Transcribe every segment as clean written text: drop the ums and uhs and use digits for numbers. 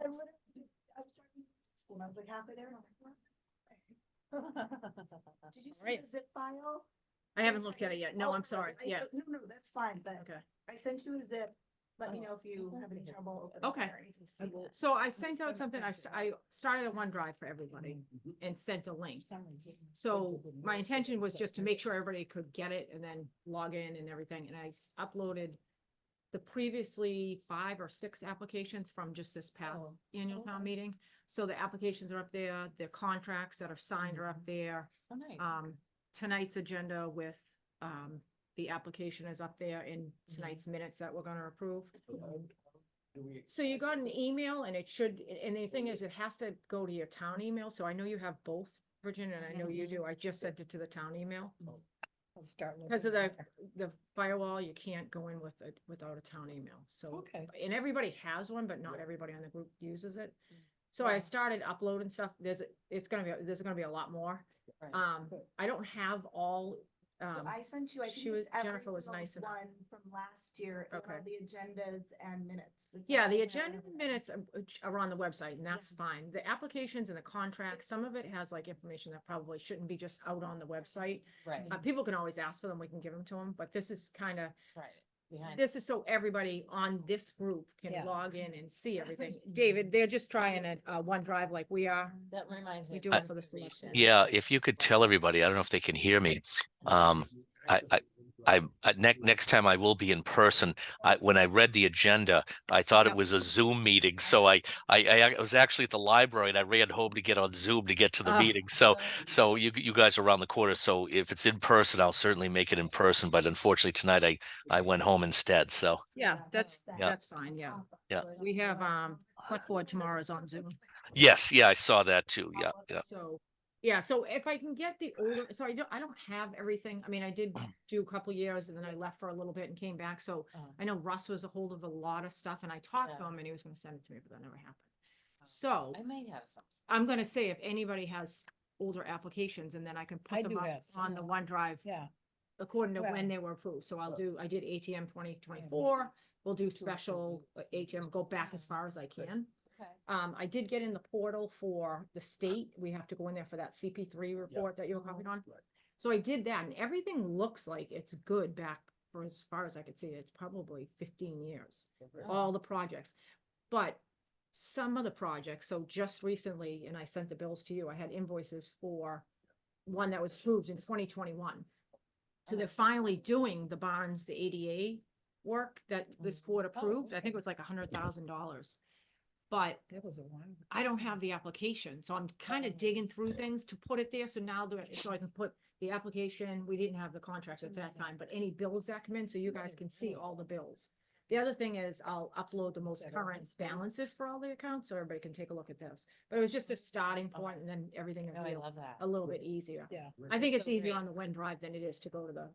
I was starting school and I was like halfway there and I'm like, what? Did you see Right. the zip file? I haven't looked at it yet. No, Oh, I'm sorry. I- Yeah. No, that's fine, but Okay. I sent you a zip. Let me know if you have any trouble. opening it Okay. or anything. See that. So I sent out something, I started a OneDrive for everybody and sent a link. So my intention was just to make sure everybody could get it and then log in and everything. And I uploaded the previously 5 or 6 applications from just this past annual town meeting. So the applications are up there, the contracts that are signed are up there. Oh, nice. Tonight's agenda with, the application is up there in tonight's minutes that we're gonna approve. So you got an email and it should, and the thing is, it has to go to your town email. So I know you have both, Virginia, and I know you do. I just sent it to the town email. I'll start. Because of the firewall, you can't go in with it without a town email. So, Okay. and everybody has one, but not everybody on the group uses it. So I started uploading stuff. There's gonna be a lot more. I don't have all, So I sent you, I think she was- it's every Jennifer was single nice enough. one from last year, and Okay. all the agendas and minutes. It's yeah, all the there. agenda minutes are on the website and that's fine. The applications and the contracts, some of it has like information that probably shouldn't be just out on the website. Right, People can always ask for them. We can give them to them, but this is kind of, right. Behind. this is so everybody on this group can Yeah. log in and see everything. David, they're just trying a OneDrive like we are. That reminds me. We of do it for the conservation. selection. Yeah, if you could tell everybody, I don't know if they can hear me. Next time I will be in person. When I read the agenda, I thought Yep. it was a Zoom meeting. So I was actually at the library and I ran home to get on Zoom to get to the Oh. meeting. So you guys are around the corner. So if it's in person, I'll certainly make it in person. But unfortunately tonight I went home instead. So Yeah, that's Yeah. fine. Yeah. Yeah. We have, select board tomorrow is on Zoom. yes, yeah, I saw that too. Yeah, yeah. So, yeah, so if I can get the older, so I don't have everything. I mean, I did do a couple years and then I left for a little bit and came back. So I know Russ was a hold of a lot of stuff and I talked to Yeah. him and he was gonna send it to me, but that never happened. So I might have some. I'm gonna say if anybody has older applications and then I can I put them do up have some. on the OneDrive Yeah. according to Well- when they were approved. So I did ATM 2024. We'll do special ATM, go back as far as I can. Okay. I did get in the portal for the state. We have to go in there for that CP3 report that you were copied on. So I did that and everything looks like it's good back for as far as I could see. It's probably 15 years, all the projects. But some of the projects, so just recently, and I sent the bills to you, I had invoices for one that was approved in 2021. So they're finally doing the Barnes, the ADA work that this board approved. I think it was like $100,000. But That was a while. I don't have the application, so I'm kind of digging through things to put it there. So now so I can put the application, we didn't have the contract at that time, but any bills that come in, so you guys can see all the bills. The other thing is I'll upload the most current balances for all the accounts, so everybody can take a look at those. But it was just a starting point and then everything will Oh, I be love that. a little bit easier. Yeah. I think it's So easier great. on the OneDrive than it is to go to the,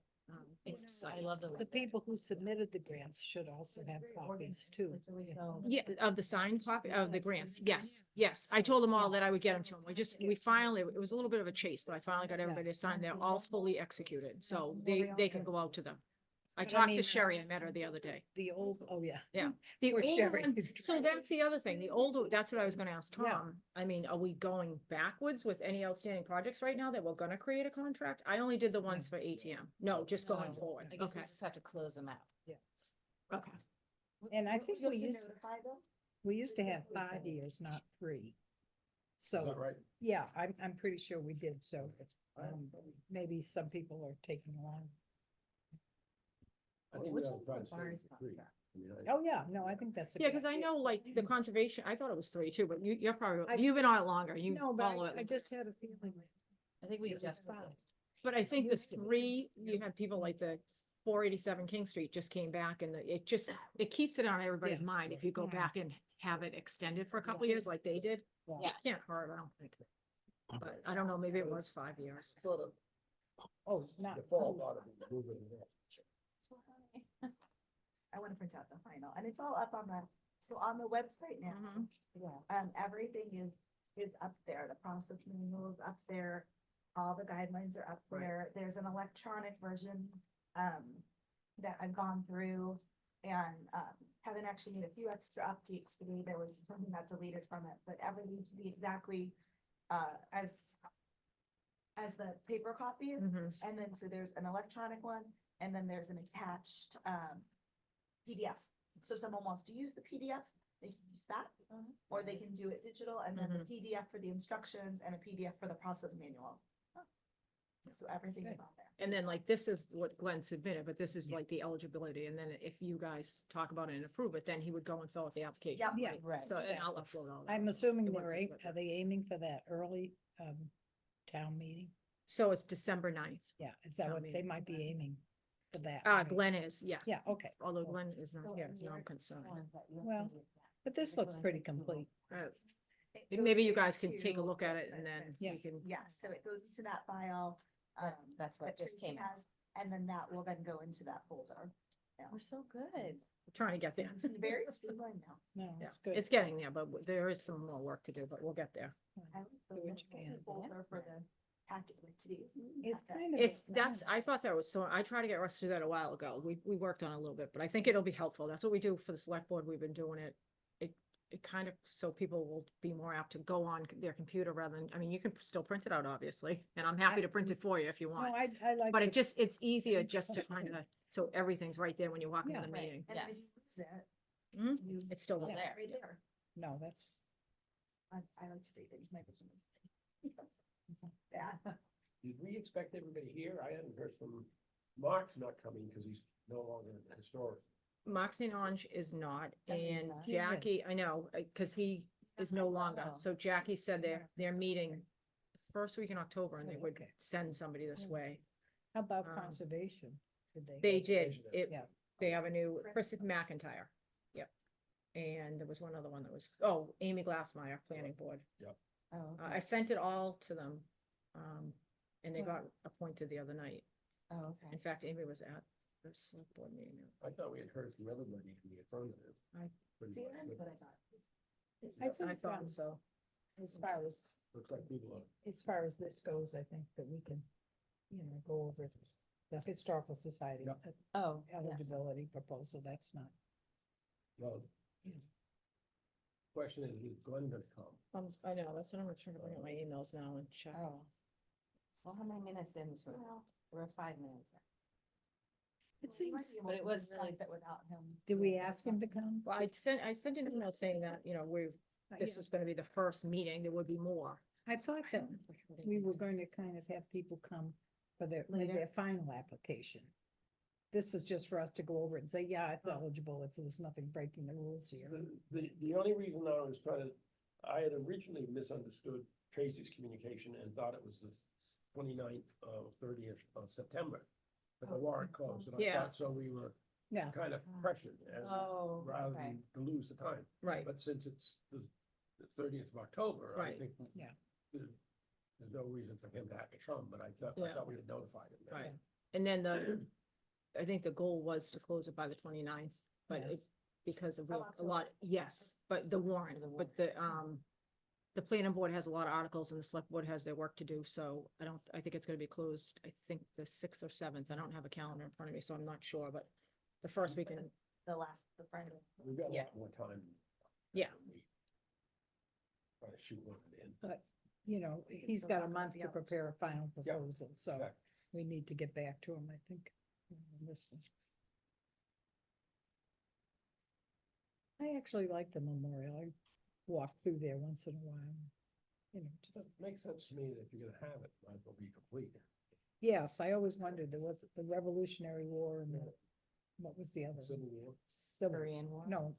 I site. love the people who submitted the grants should also have copies too. So- Yeah, of the signed copy of the grants. Yes, yes. I told them all that I would get them to them. We finally, it was a little bit of a chase, but I finally got everybody to sign. They're all fully executed, so they can go out to them. I But I talked to mean, Sherry. I met her the other day. The old, oh yeah. Yeah. The Poor older Sherry. one- so that's the other thing, the older, that's what I was gonna ask Yeah. Tom. I mean, are we going backwards with any outstanding projects right now that we're gonna create a contract? I only did the ones for ATM. No, just going forward. I guess we Okay, just have to close them out. okay. And I What think was we to used, notify them? we used to have 5 years, not 3. So, yeah, I'm pretty sure we did, so, maybe some people are taking long. Which one's the Barnes contract? Oh, yeah, no, I think that's. a Yeah, good cause I idea. know like the conservation, I thought it was 3 too, but you're I- probably, you've been on it longer. You No, but follow it. I just had a feeling. I think we It was just fine. But I think the used to be. 3, you had people like the 487 King Street just came back and it keeps it on everybody's Yeah. mind. If you go Yeah. back and have it extended for a couple Yeah. years like they did, Yeah. it can't hurt, I don't think. But I don't know, maybe it was 5 years. Oh, not. I want to print out the final, and it's all up on the website now. Mhm. Yeah. Everything is up there. The process manual is up there. All the guidelines are up there. There's an electronic version, that I've gone through and, Kevin actually made a few extra updates today. There was something that deleted from it, but everything should be exactly as the paper copy. Mhm. And then, so there's an electronic one, and then there's an attached PDF. So if someone wants to use the PDF, they can use that, or they can do it digital, and then the PDF for the instructions and a PDF for the process manual. So everything is on there. And then like, this is what Glenn submitted, but this is like the eligibility, and then if you guys talk about it and approve it, then he would go and fill out the application. Yep. Yeah, Right. So, and I'll upload all that. I'm assuming The they're, work aim- with are they aiming for that early, town meeting? So it's December 9th. Yeah, is that Town what they meeting. might be aiming for that? right? Glenn is, yes. Yeah, okay, Although cool. Glenn is not here, so I'm concerned. Well, but this looks pretty complete. It goes Maybe you guys can into take a look at this it and then Yeah. we can, Yeah, so it goes into that file. That's what that just Tracy came out. has, and then that will then go into that folder. We're so good. we're trying to get there. It's very streamlined now. No, Yeah, it's good. it's getting there, but there is some more work to do, but we'll get there. I like the Do what little you can. folder for the packet with today's. meeting It's packet. kind of. It's, that's, I thought that was, so I tried to get Russ to do that a while ago. We worked on it a little bit, but I think it'll be helpful. That's what we do for the select board. We've been doing it. It kind of, so people will be more apt to go on their computer rather than, I mean, you can still print it out, obviously, and I'm happy to print it for you if you No, want. I like. But the- it just, it's easier just to kind of, so everything's right there when you walk into Yeah. the Right. meeting. And if Yes. you lose it, Mhm. you. It's still Yeah, there. Right there. No, that's, I like to read things, my vision is. Yeah. Did we expect everybody here? I hadn't heard from Mark's not coming because he's no longer in the historic. Moxie Orange is not, I mean, and He is. Jackie, I know, cause he is no longer, Oh. so Jackie said they're meeting first week in October and they Oh, would okay. send somebody this Yeah. way. how about Um, conservation? Did They did, Conservation, it, Yeah. they have a new, Chris. Chris McIntyre, yep. And there was one other one that was, Amy Glassmeyer, planning board. Oh, I sent it all to them, and they Wow. got appointed the other night. Oh, In okay. fact, Amy was at the select board meeting. I thought we had heard from everybody in the affirmative. I- Pretty See, much, that's but what I thought. I I think, thought so. as far as, Looks like people are. as far as this goes, I think that we can, go over the historical society. Yeah. Oh, yes. Eligibility proposal, that's not. Well, question is Glenn gonna come? I know, that's what I'm trying to bring up my emails now and check. Oh. Well, how many minutes in this one? We're 5 minutes. It seems, But it was really- It without him. did we ask him to come? Well, I sent an email saying that, this was gonna be the first meeting, there would be more. I thought that we were going to kind of have people come for with Later. their final application. This is just for us to go over it and say, yeah, it's Oh. eligible if there was nothing breaking the rules here. The only reason I was trying to, I had originally misunderstood Tracy's communication and thought it was the 29th, 30th of September. But the warrant closed, and I Yeah. thought, so we were Yeah, kind of pressured Oh, rather okay. than to lose the time. Right, But since it's the 30th of October, I Right. think. Yeah. There's no reason for him to have to come, but I Yeah. thought we had notified him. right. And then I think the goal was to close it by the 29th, but Yeah. it's because of Oh, a lot, yes, but the warrant, The but the planning board has a lot of articles and the select board has their work to do, so I think it's gonna be closed, I think the 6th or 7th. I don't have a calendar in front of me, so I'm not sure, but the first weekend, The Friday. We've got a Yeah. lot more time. Yeah. Try to shoot one in. but, he's still got a talk about month the to prepare a final proposal, so Okay. we need to get back to him, I think. on this one. I actually like the memorial. I walk through there once in a while. Just, It makes sense to me that if you're gonna have it, might as well be complete. yes, I always wondered, there was the Revolutionary War and what was the other? Civil War. Civil, Korean War? no,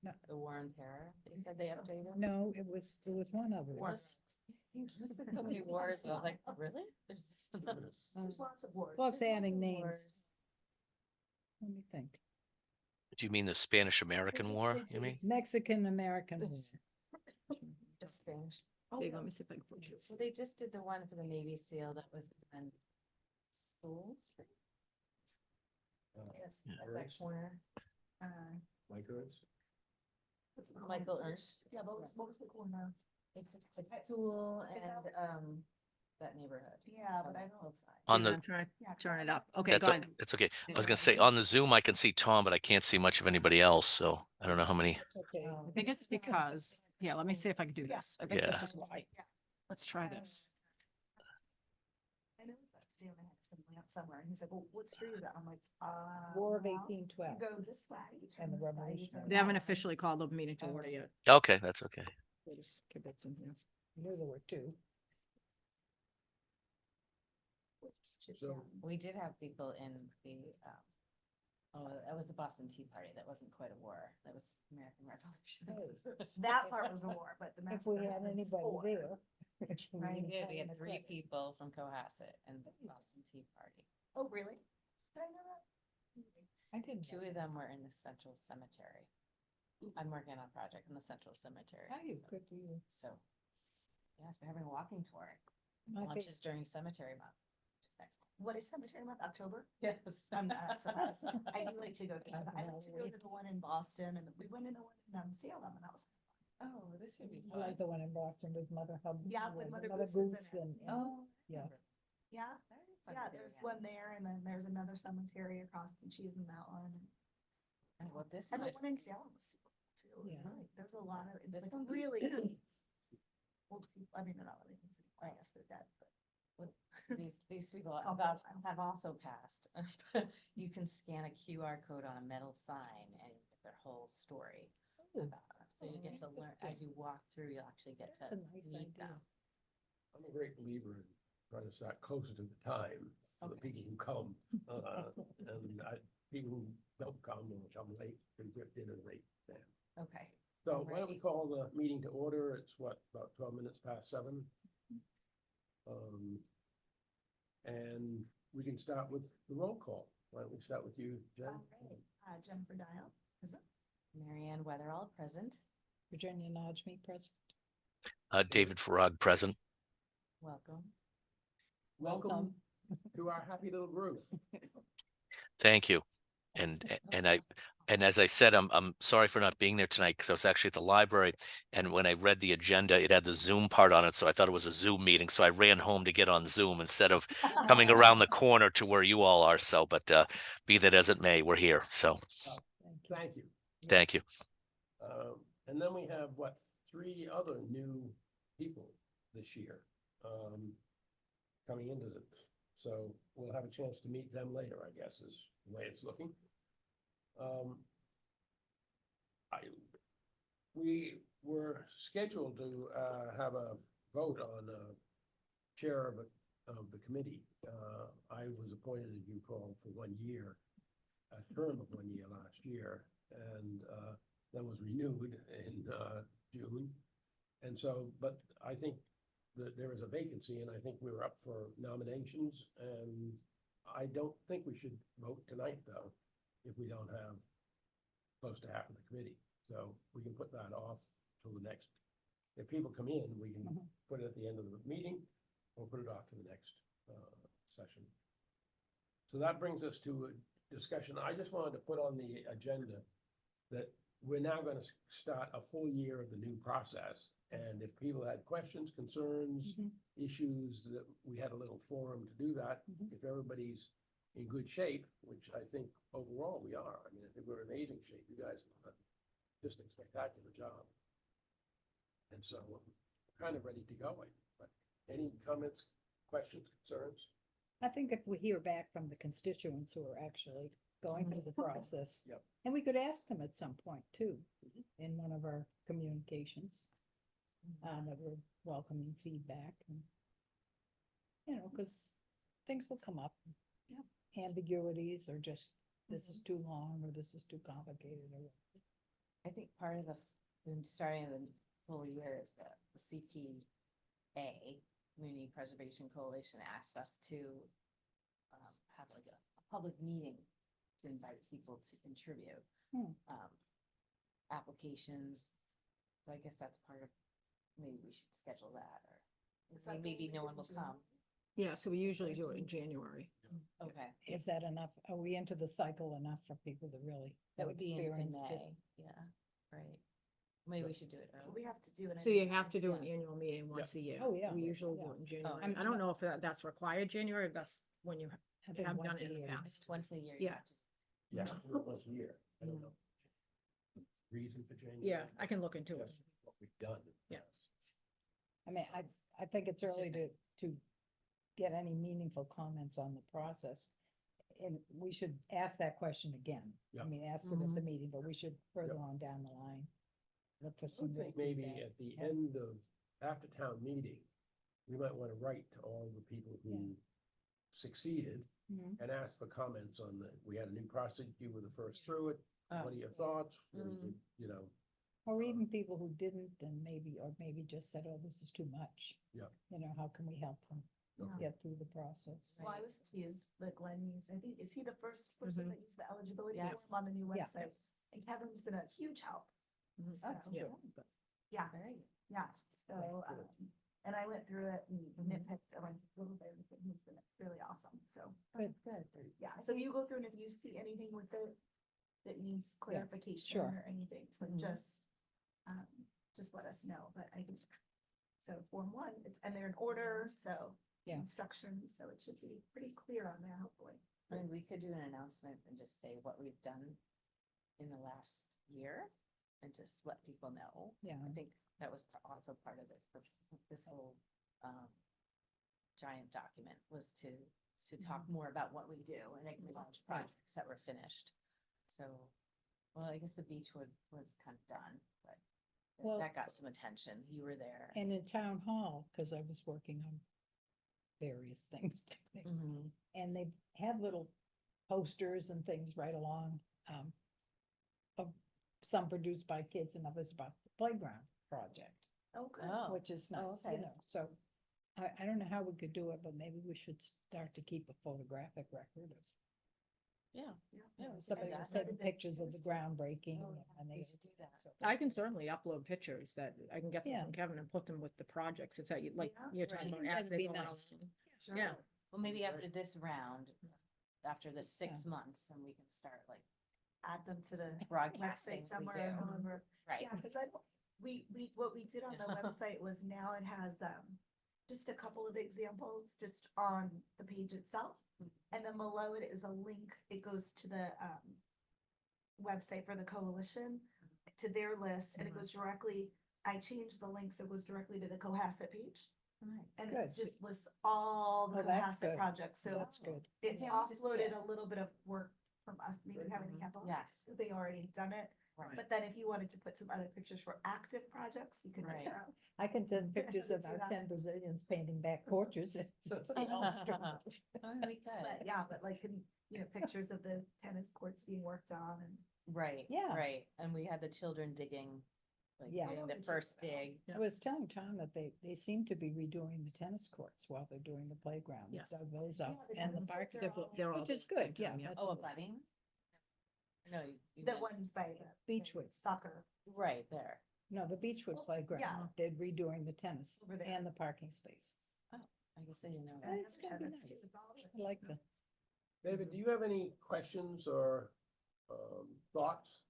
not, The War on Terror, they said they updated? no, there was one other. Wars. This is so many wars, and I was like, really? There's lots of wars. Well, it's There's lots adding of names. wars. Let me think. Do you mean the Spanish-American just War, did you mean? Mexican-American War. Oops. Just Spanish. Oh, there you go, let me see if I can put you. Well, they just did the one for the Navy SEAL that was in School Street. Yes, Yeah. at that Ernst. corner. Mike Ernst. what's the Michael corner? Ernst. Yeah, but what was the corner? It's Stool Is that- and, that neighborhood. Yeah, but on I that don't. hillside. On David, the, I'm trying to Yeah, turn it up. Okay, that's, go ahead. it's okay. I was Yeah. gonna say, on the Zoom, I can see Tom, but I can't see much of anybody else, so I don't know how many. That's okay. Oh. I think it's because, yeah, let me see if I can do Yeah. this. I think this Yeah. is why. Yeah. Let's try this. I noticed that today when I had somebody out somewhere, and he's like, well, what street is that? I'm like, War of well, 1812. you go this way. you turn And the this way, you Revolutionary turn They that haven't way. officially called the meeting to order yet. Okay, that's okay. We'll just give it some here. I knew there were two. Just chit So- chatting. We did have people in the, oh, that was the Boston Tea Party. That wasn't quite a war. That was American Revolution. That part was a war, but the. If we massacre had happened anybody before. there. We did. We had the 3 clip. people from Cohasset and the Boston Tea Party. Oh, really? Did I know that? I didn't. 2 of them were in the Central Cemetery. I'm working on a project in the Central Cemetery. How you, good for you. So, yes, we're having a walking tour. My fa- Launches during cemetery month. Which is next month. What is cemetery month? October? Yes. I'm not, so I do like to go, I like to go to the one in Boston, and we went in the one in Salem, and that was. Oh, this should be I like fun. the one in Boston with Mother Hub. Yeah, with Mother Goose's in it. Oh. Yeah. Yeah, Very fun yeah, to do there's again. one there, and then there's another cemetery across, and she's in that one. Oh, well, this And the might one in be- Salem was super cool too. It was Yeah. really, there's a lot of, it's This like one? really old people, I mean, they're not really, I guess they're dead, but. These people Combo have, file. have also passed. You can scan a QR code on a metal sign and you get their whole story about them. So you get to learn, as you walk through, you'll actually get to That's a nice meet idea. them. I'm a great believer in trying to start closer to the time for the Okay. people who come. People who don't come or come late, can get dinner late then. Okay. So why don't we Alrighty. call the meeting to order? It's what, about 12 minutes past 7? And we can start with the roll call. Why don't we start with you, Jen? Alright. Jennifer Dial, is it? Marianne Weatherall, present. Virginia Najmi present. David Farag, present. Welcome. Welcome to our happy little group. Thank you. And as I said, I'm sorry for not being there tonight because I was actually at the library. And when I read the agenda, it had the Zoom part on it. So I thought it was a Zoom meeting. So I ran home to get on Zoom instead of coming around the corner to where you all are. So, but be that as it may, we're here. So Thank you. thank you. And then we have, what, 3 other new people this year coming into this. So we'll have a chance to meet them later, I guess, is the way it's looking. We were scheduled to have a vote on chair of the committee. I was appointed, as you call, for 1 year, a term of 1 year last year, and then was renewed in June. And so, but I think that there is a vacancy, and I think we're up for nominations, and I don't think we should vote tonight, though, if we don't have close to half of the committee. So we can put that off till the next, if people come in, we can put it at the end of the meeting or put it off to the next session. So that brings us to a discussion. I just wanted to put on the agenda that we're now going to start a full year of the new process. And if people had questions, concerns, issues, that we had a little forum to do that. If everybody's in good shape, which I think overall we are. I mean, I think we're in amazing shape. You guys have done just a spectacular job. And so we're kind of ready to go. But any comments, questions, concerns? I think if we hear back from the constituents who are actually going through the process. Yep. And we could ask them at some point too, in one of our communications, that we're welcoming feedback and, you know, because things will come up. Ambiguities or just, this is too long or this is too complicated or. I think part of the starting of the full year is that the CPA, Community Preservation Coalition, asked us to have like a public meeting to invite people to contribute applications. So I guess that's part of, maybe we should schedule that, or Is that maybe the no one will June? come. Yeah, so we usually do it in January. Okay, Is that enough? Are we into the cycle enough for people to really? that have would be in experienced it? May, yeah, right. Maybe we should do it We early. have to do it. So you have to do an Yes. annual meeting once a year. Oh, yeah. We usually do it Yes. in January. yeah. I don't know if that's required January, if that's when you I think have once done a it in the year. past. Once a year. you Yeah. have to- Yeah, do it once a year. I don't know. Reason for January? Yeah, I can look into it. That's what we've done. Yeah. I mean, I think it's early to get any meaningful comments on the process. And we should ask that question again. I Yeah. mean, ask it at the meeting, but we should further on down the line. Look for I some. would real think maybe feedback. at the end of, after town meeting, we might want to write to all the people who succeeded Mhm. and ask for comments on the, we had a new process, you were the first through it. Oh. What are your thoughts? What is it, you know? Or even people who didn't and maybe just said, oh, this is too much. Yeah. You know, how can we help them Okay. get through the process? Well, I was pleased that Glenn used, I think, is he the first person that used the eligibility Yes. form on the new Yeah. website? And Kevin's been a huge help. Mhm. So, That's Yeah. good. yeah, Very. yeah, so, and I went through it and nitpicked, I went a little bit, and he's been really awesome, so. Good. Good. Yeah, so you go through and if you see anything with it that needs clarification sure. or anything, so Mhm. just let us know, but I think. So Form 1, and they're in order, so. Yeah. Instructions, so it should be pretty clear on there, hopefully. I mean, we could do an announcement and just say what we've done in the last year and just let people know. Yeah. I think that was also part of this whole, giant document was to talk more about what we do and acknowledge Right. projects that were finished. So, well, I guess the Beechwood was kind of done, but Well- that got some attention. You were there. And in town hall, because I was working on various things. Mhm. And they had little posters and things right along, of some produced by kids and others about the playground project, Oh, good. Oh. which is nice, okay. you know, so. I don't know how we could do it, but maybe we should start to keep a photographic record of. Yeah. Yeah, we could do Somebody that. was taking pictures of the groundbreaking Oh, yeah, and we they. should do that. so- I can certainly upload pictures that I can get them Yeah. from Kevin and put them with the projects. It's that you, like, Yeah, you're talking right. about as That'd they be go nice. along. Sure. Yeah. Well, maybe after this round, after the 6 Yeah. months, and we can start like Add them to the broadcasting. website we somewhere, do. however. Right. Yeah, cause what we did on the website was now it has, just a couple of examples just on the page itself. And then below it is a link, it goes to the, website for the coalition, to their list, and it goes directly, I changed the link, so it goes directly to the Cohasset page. Nice. And Good. it just lists all the Oh, that's Cohasset good. projects, so That's good. it can't wait to see offloaded it. a little bit of work from us, maybe having to have all. Yes. So they already done it, Right. but then if you wanted to put some other pictures for active projects, you could. do Right. that. I can send pictures of Do our that. 10 Brazilians painting back porches. So it's all straight. Oh, we But could. yeah, but like, pictures of the tennis courts being worked on and. Right. Yeah. Right. And we had the children digging, like Yeah. doing the first dig. I was telling Tom that they seem to be redoing the tennis courts while they're doing the playground. They Yes. dug those up Yeah, the and the tennis park, courts are all- They're all which is doing it at good, the yeah. same time, that's Oh, a good. budding? No, you The meant- ones by the. Beechwood. Soccer. Right there. No, the Beechwood Well, playground, yeah. they're redoing the tennis Over there. and the parking spaces. I guess I didn't know And that. It's gonna be tennis too, nice. it's all I like the, David, do you have any questions or thoughts?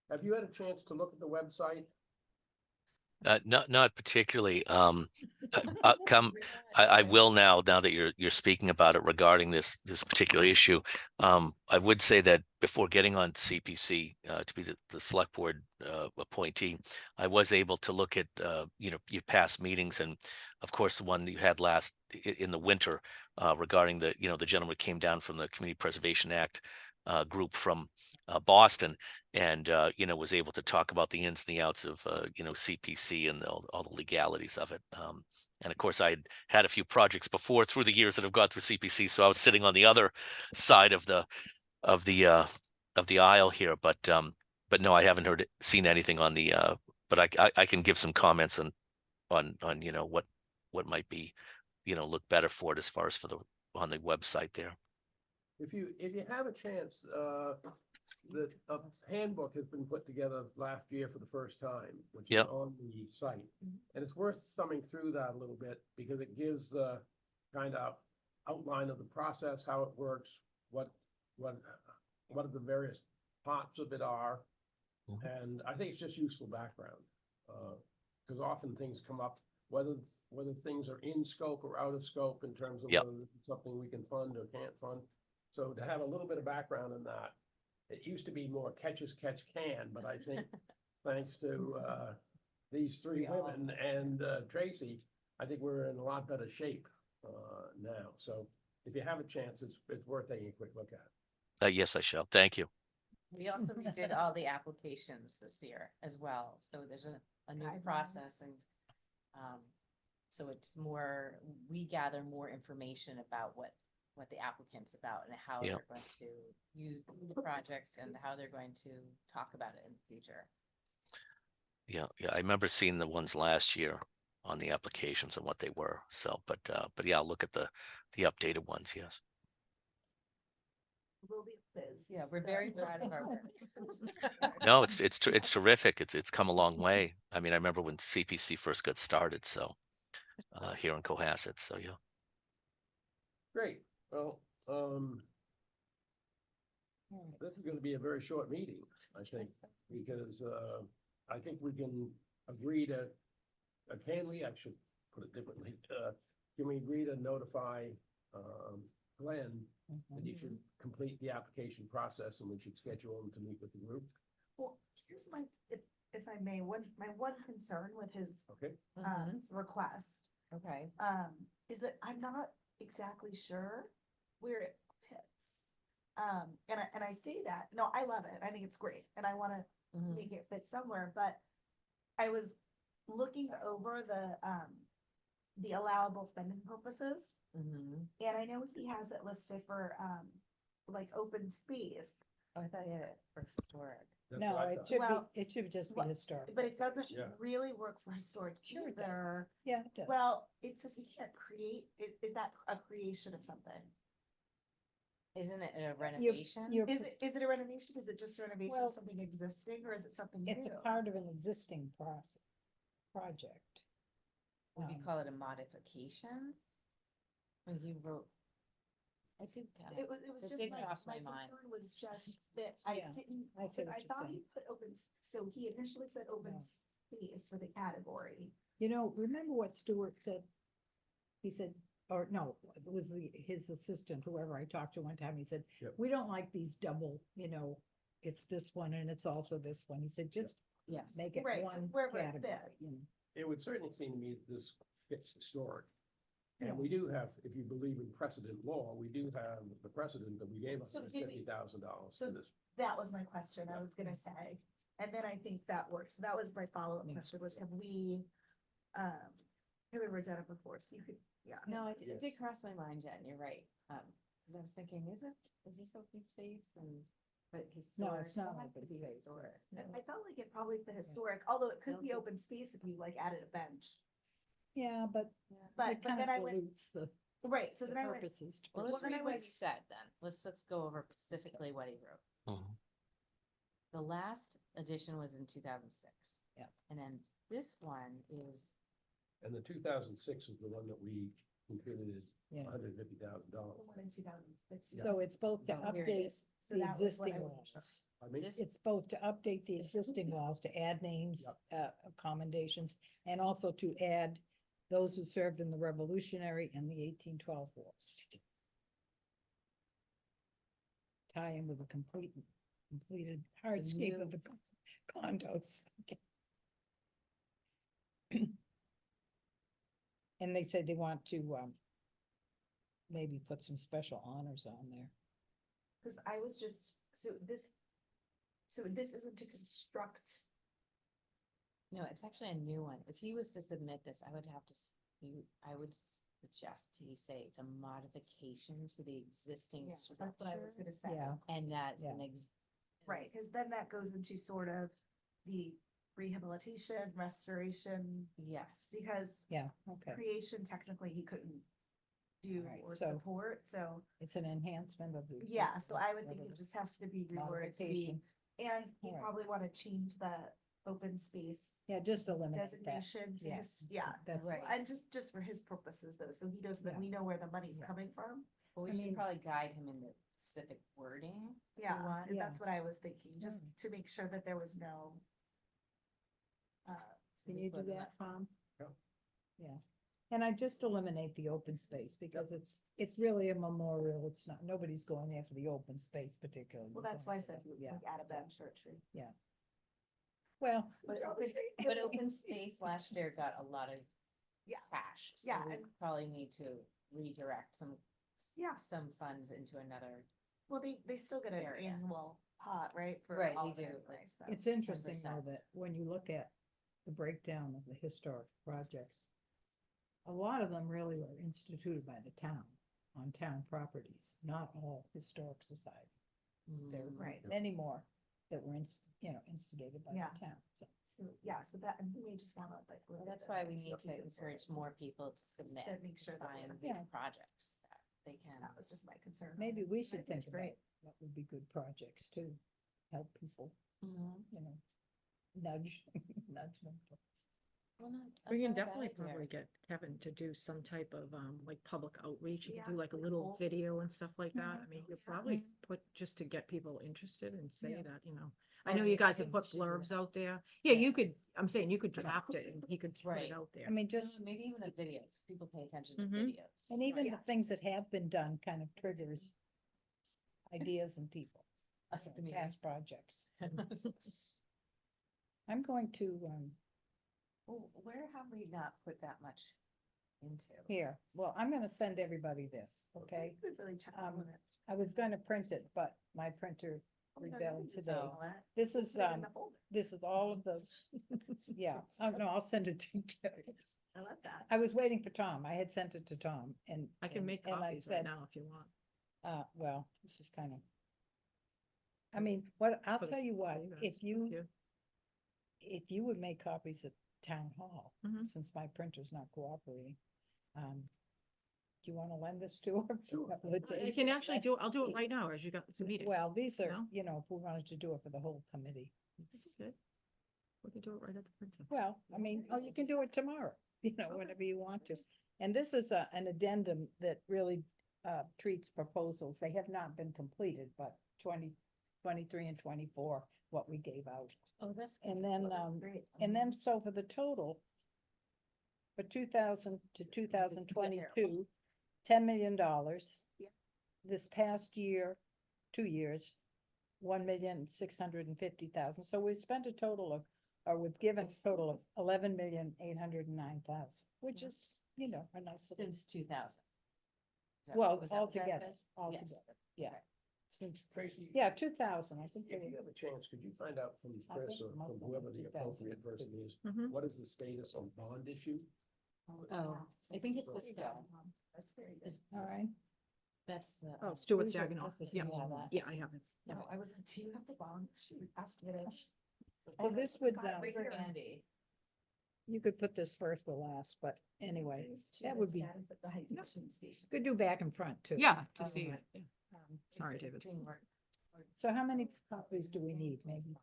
Have you had a chance to look at the website? Not particularly. I will now that you're speaking about it regarding this particular issue. I would say that before getting on CPC to be the select board appointee, I was able to look at your past meetings, and of course the one you had last in the winter regarding the gentleman who came down from the Community Preservation Act group from Boston, and was able to talk about the ins and the outs of CPC and all the legalities of it. And of course, I had a few projects before through the years that have gone through CPC, so I was sitting on the other side of the aisle here. But no, I haven't seen anything on the. But I can give some comments on what might be look better for it as far as on the website there. If you have a chance, the handbook has been put together last year for the first time, which is Yep. on the site. And it's worth thumbing through that a little bit because it gives the kind of outline of the process, how it works, what the various parts of it are. And I think it's just useful background, because often things come up, whether things are in scope or out of scope in terms of Yep. whether it's something we can fund or can't fund. So to have a little bit of background in that, it used to be more catch as catch can, but I think thanks to, these three We all- women and, Tracy, I think we're in a lot better shape, now. So if you have a chance, it's worth taking a quick look at. Yes, I shall. Thank you. We also redid all the applications this year as well, so there's a new process and, so it's more, we gather more information about what the applicant's about and how Yeah. they're going to use the project and how they're going to talk about it in the future. Yeah, I remember seeing the ones last year on the applications and what they were. So, but yeah, I'll look at the updated ones. Yes. Will be Liz. Yeah, we're very proud of our work. No, it's terrific. It's come a long way. I mean, I remember when CPC first got started. So, here in Cohasset. So yeah. Great, well, this is gonna be a very short meeting, I think, because, I think we can agree to, can we, I should put it differently, can we agree to notify, Glenn that he should complete the application process and we should schedule him to meet with the group? Well, here's my, if I may, my one concern with his, Okay, request, Okay. is that I'm not exactly sure where it fits. And I say that, no, I love it. I think it's great and I wanna Mhm. make it fit somewhere, but I was looking over the allowable spending purposes, Mhm. and I know he has it listed for, like open space, Oh, I thought you had it for historic. that's No, what I it thought. should Well, be, it should just be what- historic. but it doesn't Yeah. really work for historic Sure it does. either. Yeah, it does. Well, it says we can't create, is that a creation of something? Isn't it a renovation? you're- Is it a renovation? Is it just a renovation Well, of something existing or is it something It's new? a part of an existing project. Would you Um, call it a modification? When you wrote. I think. It was It just did my cross my mind. concern was just that I Yeah, didn't, I see because what I you're thought saying. he put so he initially said open No. space for the category. You know, remember what Stuart said? He said, or no, it was his assistant, whoever I talked to one time, he said, Yep. we don't like these double, it's this one and it's also this one. He said, just Yes. make it Right, one wherever it category. fits. It would certainly seem to me that this fits historic. Yeah. And we do have, if you believe in precedent law, we do have the precedent that we gave us So did we- $50,000 so for this. That was my question, I Yeah. was gonna say, and then I think that works, that was my follow-up Yeah. question was, have we ever done it before, so you could, yeah. No, it Yes. did cross my mind, Jen, you're right. Cause I was thinking, is this open space and, but No, historic, it's not it has to open be space. historic. I felt like it probably fit historic, although it could No, be but- open space if you like added a bench. Yeah, but But it kind then of I went, dilutes the right, so the then I went, purposes. Well, Well, let's then I read what went- he said then. Let's go over specifically what he wrote. Mhm. The last edition was in 2006. Yeah. And then this one is, And the 2006 is the one that we contributed Yeah. $150,000. the one in 2006. So it's both to oh, here it update is. So the that was what I existing wasn't sure. laws. I mean, This- It's both to update the existing laws, to add names, commendations, and also to add those who served in the Revolutionary and the 1812 wars. Tie in with the completed hardscape of the condos. And they said they want to, maybe put some special honors on there. Cause I was just, so this isn't to construct, no, it's actually a new one. If he was to submit this, I would have to, I would suggest he say it's a modification to the existing yeah, that's what I was structure. gonna say. Yeah, And that's Yeah. an Right, cause then that goes into sort of the rehabilitation, restoration, Yes. because yeah, okay. creation technically he couldn't do Alright, or so- support, so, It's an enhancement of the. yeah, so I would rather think it than just has to be reworded to be, modification. and you Alright. probably wanna change the open space Yeah, just eliminate that. designation to yeah. his, yeah. That's Right. And just for his purposes though, so he knows that Yeah. we know where the money's Yeah. coming from. Well, we I should mean- probably guide him in the specific wording. we Yeah, want. and that's what I was thinking, just to make sure that there was no. Can This you do wasn't that, Tom? Yeah. Yeah, and I just eliminate the open space because it's really a memorial. It's not, nobody's going there for the open space particularly. Well, that's why I said, Yeah. like, add a bench or a tree. Well, But open space last year got a lot of Yeah. cash, so Yeah, we and- probably need to redirect Yeah. some funds into another. Well, they still get an Area. annual pot, right? for Right, all they of it do, anyway, so. it's interesting though 10%. that when you look at the breakdown of the historic projects, a lot of them really were instituted by the town on town properties, not all historic society. There were Right. many more that were, instigated by Yeah. the town, so. So, yeah, so that, and we just wanna like. look Well, at that's this why and we see need if we to can sort encourage of- more people to commit, to make sure that find we're- big Yeah. projects that they can. That was just my concern. Maybe we I should think think it's about great. what would be good projects too, help people, Mhm. nudge, nudge them. Well, no, We that's can not a bad definitely idea. probably get Kevin to do some type of, like, public outreach. You Yeah, can do like a like a little whole- video and stuff like that. I mean, you'll Yeah. probably put, just to get people interested and say Yeah. that, I Or know you I guys have think we put should do blurbs that. out there. Yeah, you Yeah. could, I'm saying you could draft it and he could put Right. it out there. I mean, No, just, maybe even a video, because people pay attention to Mhm. videos. and even the Yeah. things that have been done kind of triggers ideas and people, Us at the meeting. past projects. I'm going to, Well, where have we not put that much into? here, well, I'm gonna send everybody this, okay? We could really check on it. I was gonna print it, but my printer Oh, no, rebelled you can today. sell it. This We'll is, put it in the folder. this is all of the, yeah, no, I'll send it to you. I love that. I was waiting for Tom. I had sent it to Tom and. I can and- make and I copies right said, now if you want. Well, this is kind of. I mean, what, I'll For the- tell you what, you guys, if thank you, you. if you would make copies at town hall, Mhm. since my printer's not cooperating, do you wanna lend this to her? Sure. You can actually do, I'll do it right now as you got this meeting. Well, these are, No? if we wanted to do it for the whole committee. That's good. We can do it right at the printer. Well, I mean, oh, you can do it tomorrow, whenever you want to. And this is an addendum that really treats proposals. They have not been completed, but 23 and 24, what we gave out. Oh, that's. And then, Great. and then so for the total, for 2000 to 2022, $10 million. Yeah. This past year, 2 years, 1,650,000. So we spent a total of, or we've given a total of 11,809,000, which is, a nice. little- Since 2000. Well, altogether, Yes. altogether, yeah. Okay. Since, Tracy. yeah, 2000, I think. If they you have a chance, could you find out from I Chris think or most from of them whoever are the 2000. appropriate person is, Mhm. what is the status on bond issue? Oh, I think it's the That's still. That's very good. Is- All right. That's the. Oh, Stuart These are- Saginaw. this is Yeah, the one. yeah, I have it. Yeah. No, I was, do you have the bond? Shoot, ask me that. Oh, this would, God, right For here. Andy. you could put this first or last, but anyway, that would be, The hydration station. could do back and front too. Yeah, to Oh, see right. it. yeah. Sorry, David. So how many copies do we need? Maybe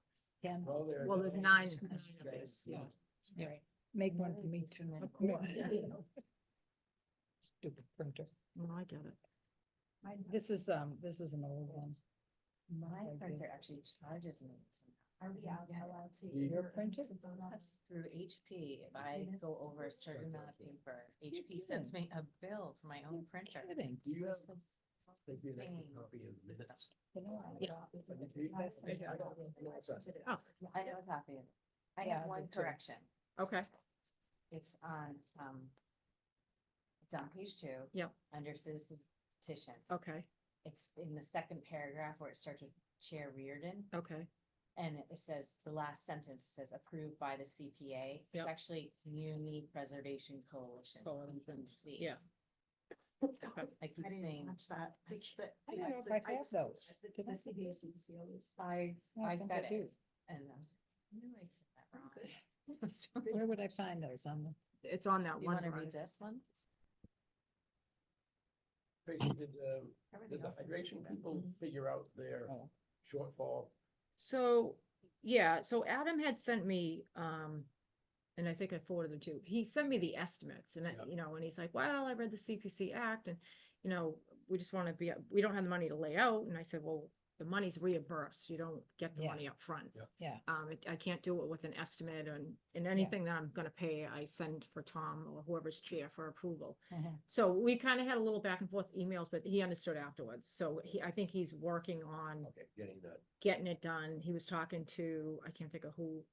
10? Well, there. Well, there's 9 of these, yeah. Yeah. Right. Make one for me too. Of course. Stupid printer. Well, I get it. This is an old one. My Okay, printer good. actually charges me. Are we allowed to? Your printer? That's through HP. If I go over a certain amount of paper, HP sends me a bill for my own printer. Kidding. Do you have, It's the maybe an extra thing. copy of minutes? You know, Yeah. I have a copy of it. I Yeah, have I one did too. correction. Okay, It's on, it's on page 2. Yep. Under citizens petition. okay, It's in the second paragraph where it starts with Chair Reardon. okay. And it says, the last sentence says approved by the CPA. It's Yep. actually Community Preservation Coalition. CPC. Yeah. I I keep didn't saying, catch that. But I don't know if I have just- those. The Did I? CBACC always. I think said I do. it, and I was, I knew I said that wrong. I'm sorry. Where would I find those on the? It's on that You one. wanna drive. read this one? Tracy, did Everything the else is hydration good. people figure out their Oh. shortfall? So, yeah, so Adam had sent me, and I think I forwarded it to, he sent me the estimates and, Yeah. and he's like, well, I read the CPC Act and, we just want to be, we don't have the money to lay out. And I said, well, the money's reimbursed. You don't get the Yeah. money up front. Yeah. I can't do it with an estimate and anything that I'm gonna pay, I send for Tom or whoever's chair for approval. Mhm. So we kind of had a little back and forth emails, but he understood afterwards. So I think he's working on Okay, getting that. getting it done. He was talking to, I can't think of who,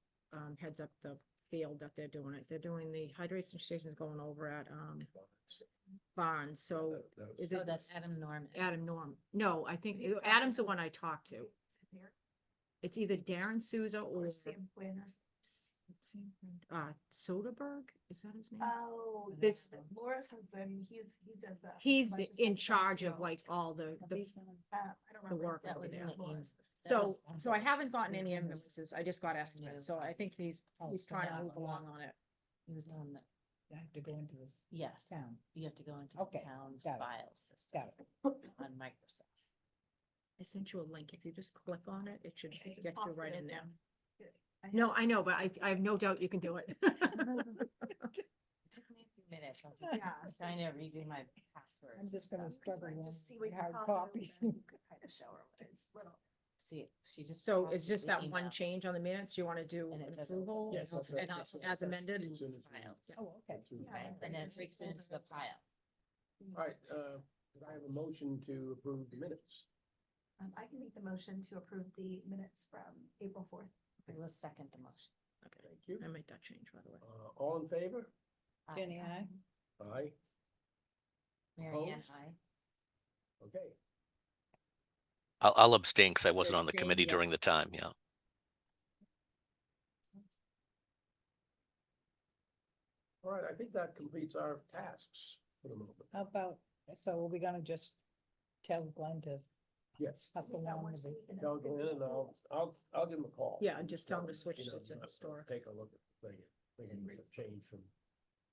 heads up the field that they're doing it. They're doing the hydration stations going over at, Barnes. So is So it that's Adam Norman. Adam Norm? No, I think I think it's Adam's the Adam. one I talked to. Is it there? It's either Darren Souza or Sam Quinn or Soderberg, is that his name? Oh, This- Laura's husband, he does that. He's bunch of in stuff charge for of like all the, I don't remember. his work name, over but there. yeah, Laura's- so, was- so I haven't gotten Yeah, any he was- invoices, I just got estimates, so I think he's Oh, trying to yeah, move yeah. along on it. He was on the, I have to go into this yes, town. you have to go into the Okay, town got it. file system Got it. on Microsoft. I sent you a link, if you just click on it, it should Okay, get just you pause right it in there. again. I No, have- I know, but I have no doubt you can do it. It took me a few minutes. I was like, Yeah, I'm so- trying to redo my password. I'm just gonna So, struggle like, with just see what you hard copy copies. and you could kind of show her what it's little. See, she just. So copied it's just the that one email. change on the minutes, you wanna do And it an doesn't- approval? Yes, that's right. And That's- as that's- amended? as soon as we- Files. Oh, okay. as soon as we- Yeah, And then it breaks it into the file. All right, could I have a motion to approve the minutes? I can make the motion to approve the minutes from April 4th. I will second the motion. Okay, Thank you. I made that change, by the way. All in favor? Aye. Jenny, I. Aye, Mary Ann, Opposed? aye. okay. I'll abstain because I wasn't on the abstain, committee yeah. during the time, yeah. All right, I think that completes our tasks for the moment. How about, so are we gonna just tell Glenn to Yes. hustle That along works with for it? you, Tell Glenn and I'll give him a call. Yeah, and just tell him to him, switch you know, it to not- historic. Take a look at the thing, they can make a change from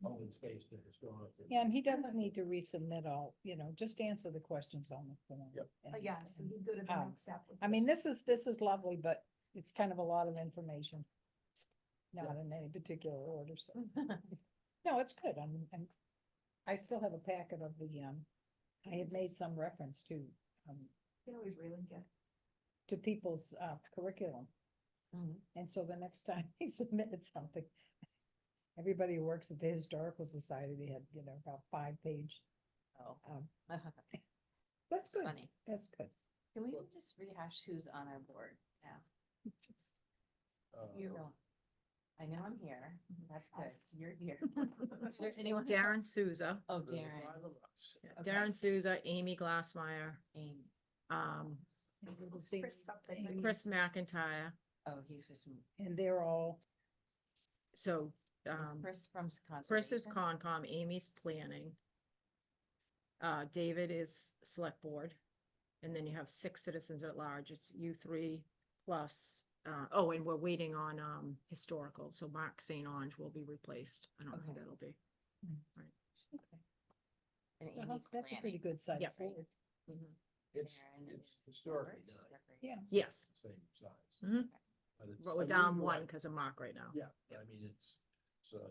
open space to historic. Yeah, and he doesn't need to resubmit all, just answer the questions on the form. Yep. and- Yeah, so you go to the Um, next step. with I mean, this is lovely, but it's kind of a lot of information. Not in any particular order, so, no, it's good, I still have a packet of the, I had made some reference You can always relink it. to people's, curriculum. Mhm. And so the next time he submitted something, everybody who works at the Historical Society, they had, about 5-page. Oh. That's good, Funny. that's good. Can we just rehash who's on our board now? You. No. I know I'm here. That's good. Us. You're here. Is there anyone? Darren else? Souza, Oh, There's Darren. 5 of us. Okay. Darren Souza, Amy Glassmeyer, Amy. Chris something. but Chris he's- McIntyre. Oh, he's just. And they're all, So, Chris from Chris is conservation. Concom, Amy's planning. David is select board. And then you have 6 citizens at large. It's you 3 plus, and we're waiting on, historical. So Mark St. Ange will be replaced. I don't know who Okay. that'll be. And well, Amy's that's a pretty planning. good size. Yeah. board. It's, Darren it's is historically Roberts, not recreation. Yeah. Yes, the same size. Mhm. It's but we're down unusual. 1 because of Mark right now. Yeah, I mean, it's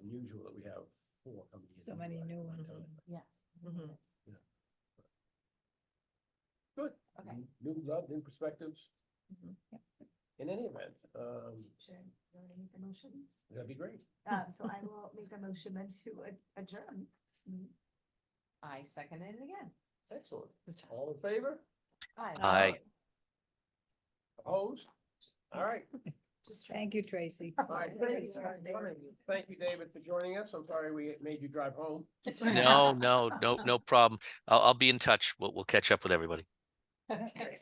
unusual that we have 4 coming in. So many new at one ones. time. Yes. Mhm. Good. Okay. New blood, new perspectives. Mhm. In any event, Should I already make the motion? that'd be great. So I will make a motion then to adjourn. this meeting. I second it again. Excellent. All in favor? Aye. Opposed? All right. Just Thank you, Tracy. All right. Thank you, David, for joining us. I'm sorry we made you drive home. No problem. I'll be in touch. We'll catch up with everybody. Okay.